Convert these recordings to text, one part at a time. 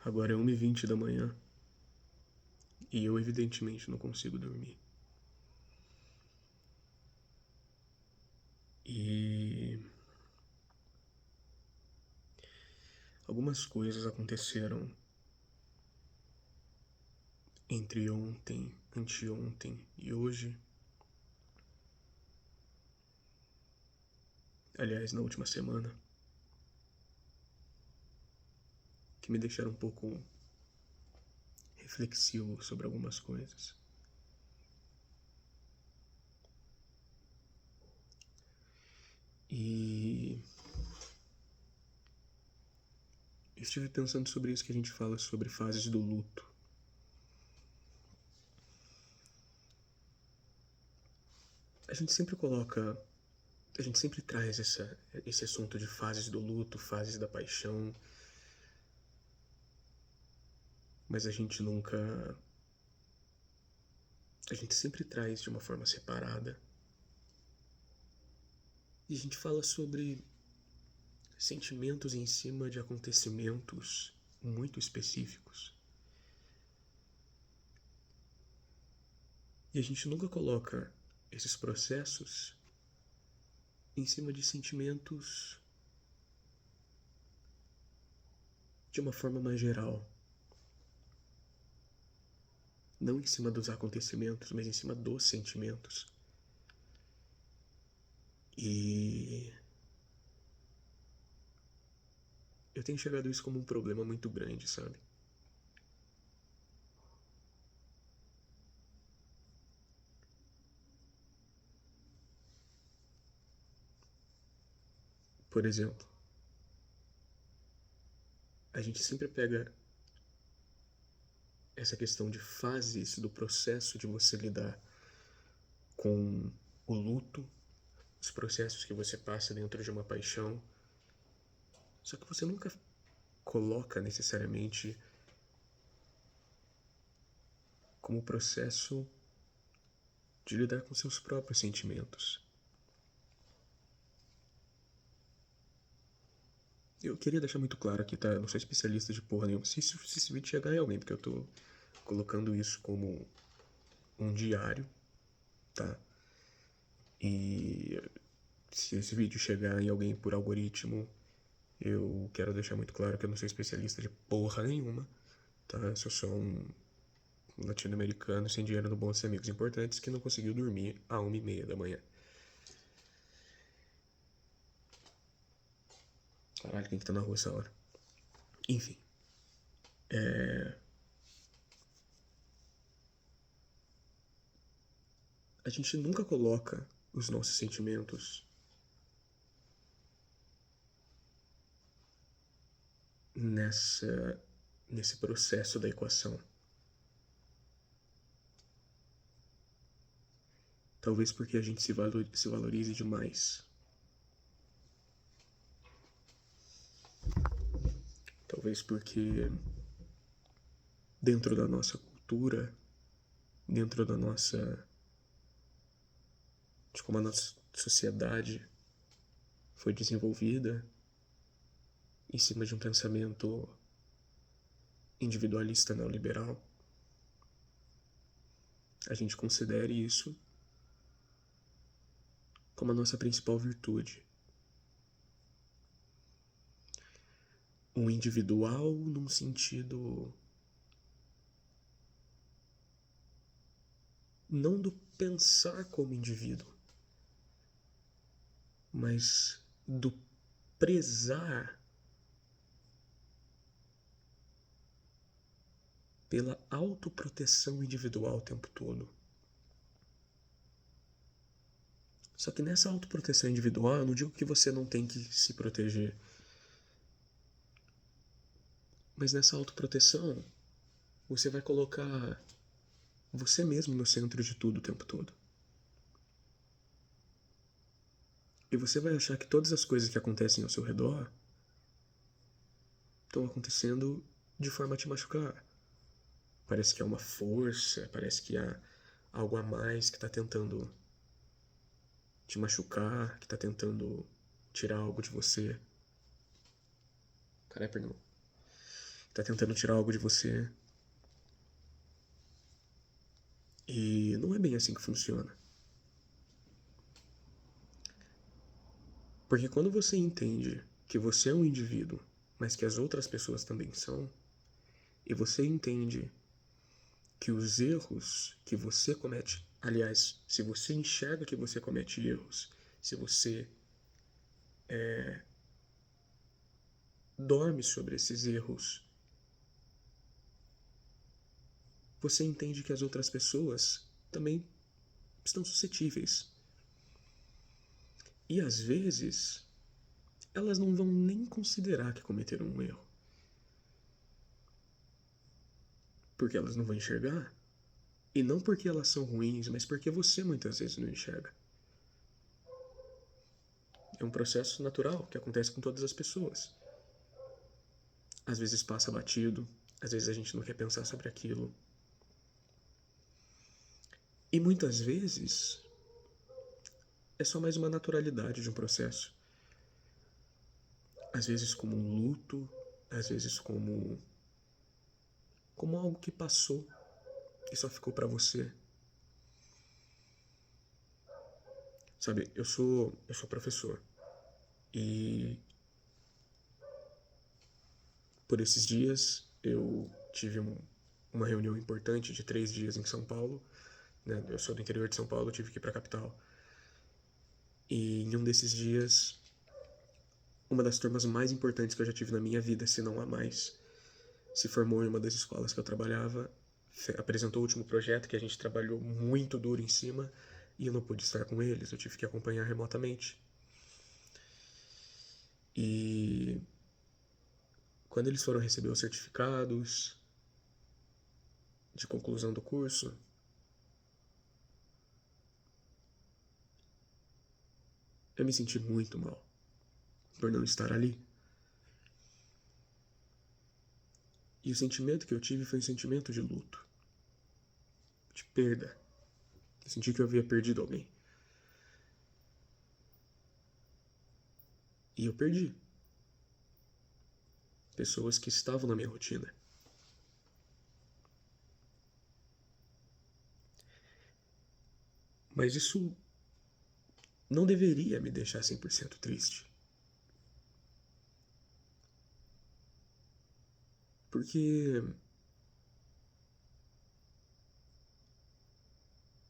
Agora é 1h20 da manhã e eu evidentemente não consigo dormir. E algumas coisas aconteceram entre ontem, anteontem e hoje. Aliás, na última semana, que me deixaram um pouco reflexivo sobre algumas coisas. E estive pensando sobre isso que a gente fala sobre fases do luto. A gente sempre traz esse assunto de fases do luto, fases da paixão, mas a gente sempre traz de uma forma separada. E a gente fala sobre sentimentos em cima de acontecimentos muito específicos. E a gente nunca coloca esses processos em cima de sentimentos de uma forma mais geral. Não em cima dos acontecimentos, mas em cima dos sentimentos. E eu tenho enxergado isso como um problema muito grande, sabe? Por exemplo, a gente sempre pega essa questão de fases do processo de você lidar com o luto, os processos que você passa dentro de uma paixão, só que você nunca coloca necessariamente como processo de lidar com seus próprios sentimentos. Eu queria deixar muito claro aqui, tá? Eu não sou especialista de porra nenhuma. Se esse vídeo chegar em alguém, porque eu tô colocando isso como um diário, tá? E se esse vídeo chegar em alguém por algoritmo, eu quero deixar muito claro que eu não sou especialista de porra nenhuma, tá? Eu sou só um latino-americano sem dinheiro no bolso e amigos importantes que não conseguiu dormir à 1h30 da manhã. Caralho, quem que tá na rua essa hora? Enfim. A gente nunca coloca os nossos sentimentos nesse processo da equação. Talvez porque a gente se valorize demais. Talvez porque dentro da nossa cultura, dentro de como a nossa sociedade foi desenvolvida em cima de um pensamento individualista neoliberal, a gente considere isso como a nossa principal virtude. Um individual num sentido não do pensar como indivíduo, mas do prezar pela autoproteção individual o tempo todo. Só que nessa autoproteção individual, eu não digo que você não tem que se proteger, mas nessa autoproteção, você vai colocar você mesmo no centro de tudo o tempo todo. E você vai achar que todas as coisas que acontecem ao seu redor estão acontecendo de forma a te machucar. Parece que há uma força, parece que há algo a mais que está tentando te machucar, que está tentando tirar algo de você. Caralho, perdão. tá tentando tirar algo de você. E não é bem assim que funciona. Porque quando você entende que você é um indivíduo, mas que as outras pessoas também são, e você entende que os erros que você comete, aliás, se você enxerga que você comete erros, se você dorme sobre esses erros, você entende que as outras pessoas também estão suscetíveis. E às vezes, elas não vão nem considerar que cometeram um erro. Porque elas não vão enxergar. E não porque elas são ruins, mas porque você muitas vezes não enxerga. É um processo natural que acontece com todas as pessoas. Às vezes passa batido, às vezes a gente não quer pensar sobre aquilo. E muitas vezes é só mais uma naturalidade de um processo. Às vezes como um luto, às vezes como algo que passou e só ficou pra você. Sabe, eu sou professor. E por esses dias eu tive uma reunião importante de 3 dias em São Paulo, né? Eu sou do interior de São Paulo, eu tive que ir pra capital. E em um desses dias, uma das turmas mais importantes que eu já tive na minha vida, se não a mais, se formou em uma das escolas que eu trabalhava, apresentou o último projeto que a gente trabalhou muito duro em cima, e eu não pude estar com eles, eu tive que acompanhar remotamente. E quando eles foram receber os certificados de conclusão do curso, eu me senti muito mal por não estar ali. E o sentimento que eu tive foi um sentimento de luto, de perda. Eu senti que eu havia perdido alguém. E eu perdi pessoas que estavam na minha rotina. Mas isso não deveria me deixar 100% triste. Porque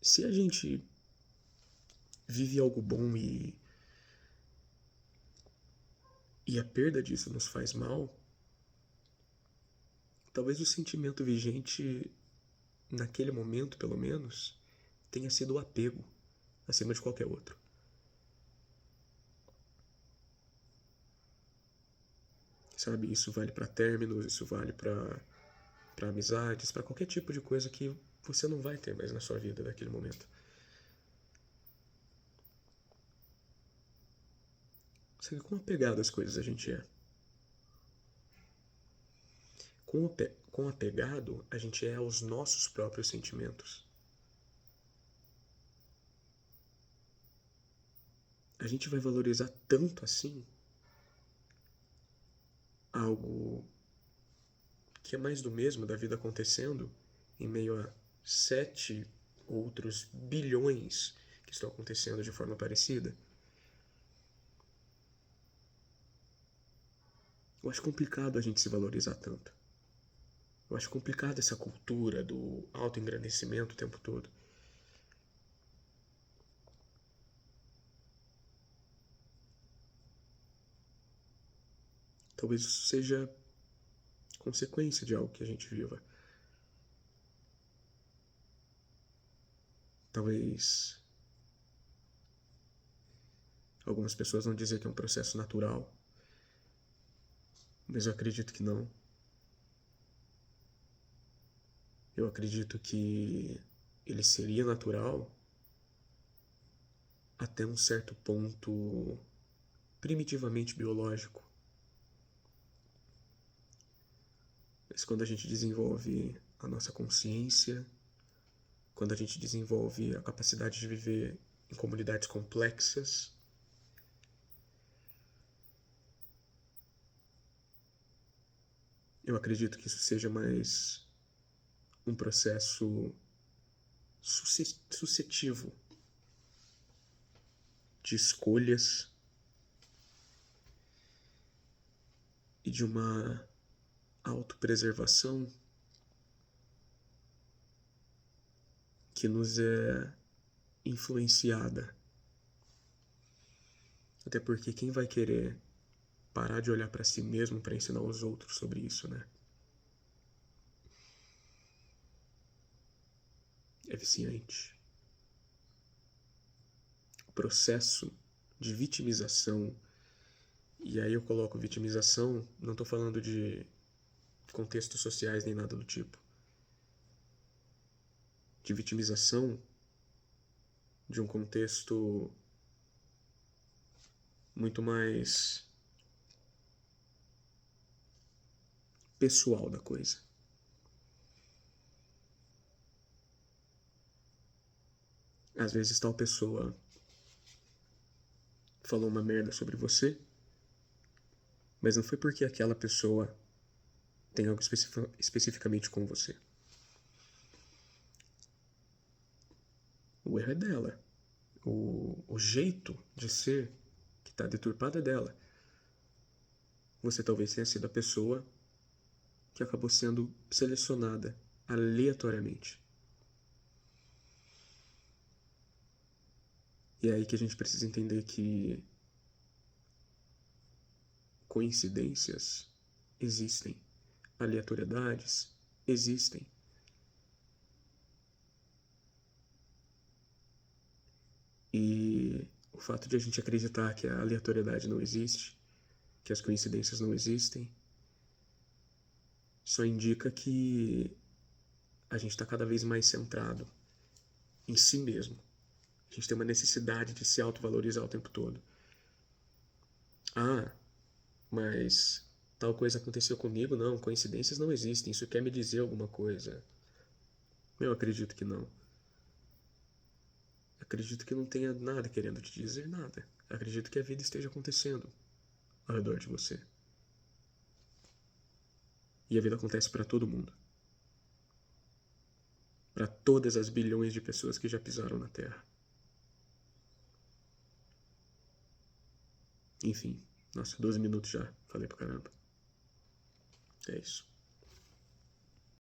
se a gente vive algo bom e a perda disso nos faz mal, talvez o sentimento vigente, naquele momento pelo menos, tenha sido o apego acima de qualquer outro. Sabe, isso vale para términos, isso vale para amizades, para qualquer tipo de coisa que você não vai ter mais na sua vida naquele momento. Sabe quão apegado às coisas a gente é? Quão apegado a gente é aos nossos próprios sentimentos? A gente vai valorizar tanto assim algo que é mais do mesmo da vida acontecendo em meio a 7 outros bilhões que estão acontecendo de forma parecida? Eu acho complicado a gente se valorizar tanto. Eu acho complicado essa cultura do autoengrandecimento o tempo todo. Talvez isso seja consequência de algo que a gente viva. Talvez algumas pessoas vão dizer que é um processo natural, mas eu acredito que não. Eu acredito que ele seria natural até um certo ponto primitivamente biológico. Mas quando a gente desenvolve a nossa consciência, quando a gente desenvolve a capacidade de viver em comunidades complexas, eu Eu acredito que isso seja mais um processo sucessivo de escolhas e de uma autopreservação que nos é influenciada. Até porque quem vai querer parar de olhar para si mesmo para ensinar os outros sobre isso, né? É viciante. O processo de vitimização, e aí eu coloco vitimização, não estou falando de contextos sociais nem nada do tipo, de vitimização de um contexto muito mais pessoal da coisa. Às vezes tal pessoa falou uma merda sobre você, mas não foi porque aquela pessoa tem algo especificamente com você. O erro é dela. O jeito de ser que está deturpado é dela. Você talvez tenha sido a pessoa que acabou sendo selecionada aleatoriamente. E é aí que a gente precisa entender que coincidências existem, aleatoriedades existem. E o fato de a gente acreditar que a aleatoriedade não existe, que as coincidências não existem, só indica que a gente está cada vez mais centrado em si mesmo. A gente tem uma necessidade de se autovalorizar o tempo todo. Ah, mas tal coisa aconteceu comigo? Não, coincidências não existem. Isso quer me dizer alguma coisa? Eu acredito que não. Acredito que não tenha nada querendo te dizer nada. Acredito que a vida esteja acontecendo ao redor de você. E a vida acontece para todo mundo. Para todas as bilhões de pessoas que já pisaram na Terra. Enfim, nossa, 12 minutos já. Falei pra caramba. É isso.